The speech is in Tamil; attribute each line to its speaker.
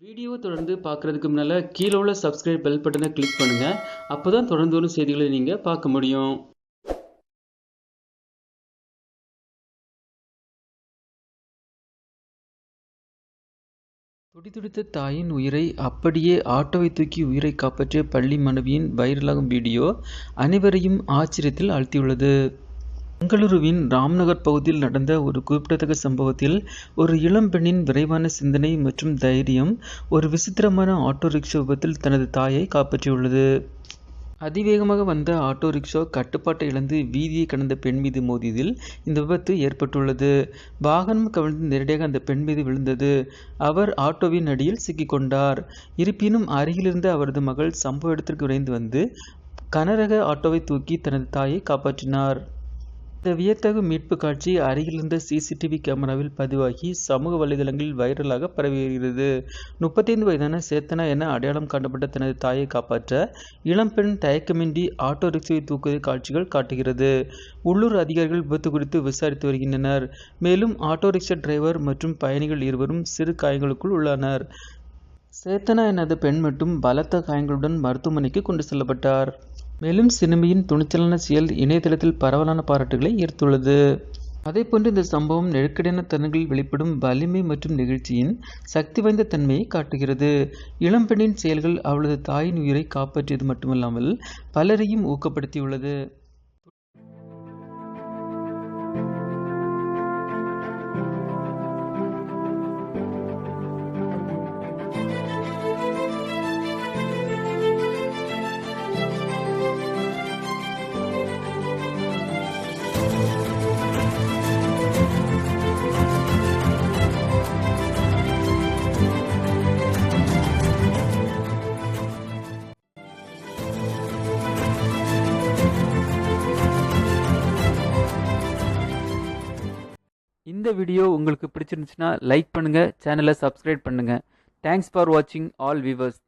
Speaker 1: வீடியோவை தொடர்ந்து பார்க்குறதுக்கு முன்னால் கீழே உள்ள சப்ஸ்கிரைப் பெல் பட்டனை கிளிக் பண்ணுங்கள். அப்போ தான் தொடர்ந்து வரும் செய்திகளை நீங்கள் பார்க்க முடியும். துடிதுடித்த தாயின் உயிரை அப்படியே ஆட்டோவை தூக்கி உயிரை காப்பாற்றிய பள்ளி மாணவியின் வைரலாகும் வீடியோ அனைவரையும் ஆச்சரியத்தில் ஆழ்த்தியுள்ளது. பெங்களூருவின் ராம்நகர் பகுதியில் நடந்த ஒரு குறிப்பிடத்தக்க சம்பவத்தில் ஒரு இளம் பெண்ணின் விரைவான சிந்தனை மற்றும் தைரியம் ஒரு விசித்திரமான ஆட்டோ ரிக்ஷா விபத்தில் தனது தாயை காப்பாற்றியுள்ளது. அதிவேகமாக வந்த ஆட்டோ ரிக்ஷா கட்டுப்பாட்டை இழந்து வீதியை கடந்த பெண் மீது மோதியதில் இந்த விபத்து ஏற்பட்டுள்ளது. வாகனம் கவிழ்ந்து நேரடியாக அந்த பெண் மீது விழுந்தது. அவர் ஆட்டோவின் அடியில் சிக்கிக்கொண்டார். இருப்பினும் அருகிலிருந்த அவரது மகள் சம்பவ இடத்திற்கு விரைந்து வந்து கனரக ஆட்டோவை தூக்கி தனது தாயை காப்பாற்றினார். இந்த வியத்தகு மீட்பு காட்சி அருகிலிருந்த சிசிடிவி கேமராவில் பதிவாகி சமூக வலைதளங்களில் வைரலாக பரவி வருகிறது. 35 வயதான சேத்தனா என அடையாளம் காணப்பட்ட தனது தாயை காப்பாற்ற இளம்பெண் தயக்கமின்றி ஆட்டோ ரிக்ஷாவை தூக்குவதை காட்சிகள் காட்டுகிறது. உள்ளூர் அதிகாரிகள் விபத்து குறித்து விசாரித்து வருகின்றனர். மேலும் ஆட்டோ ரிக்ஷா டிரைவர் மற்றும் பயணிகள் இருவரும் சிறு காயங்களுக்குள் உள்ளனர். சேத்தனா எனது பெண் மட்டும் பலத்த காயங்களுடன் மருத்துவமனைக்கு கொண்டு செல்லப்பட்டார். மேலும் சிறுமியின் துணிச்சலான செயல் இணையதளத்தில் பரவலான பாராட்டுகளை ஈர்த்துள்ளது. அதேபோன்று இந்த சம்பவம் நெருக்கடியான தருணங்களில் வெளிப்படும் வலிமை மற்றும் நெகிழ்ச்சியின் சக்தி வாய்ந்த தன்மையை காட்டுகிறது. இளம்பெண்ணின் செயல்கள் அவளது தாயின் உயிரை காப்பாற்றியது மட்டுமல்லாமல் பலரையும் ஊக்கப்படுத்தியுள்ளது. இந்த வீடியோ உங்களுக்கு பிடிச்சிருந்துச்சுன்னா லைக் பண்ணுங்கள், சேனலை சப்ஸ்கிரைப் பண்ணுங்கள். தேங்க்ஸ் ஃபார் வாட்சிங் ஆல் வியூவர்ஸ்.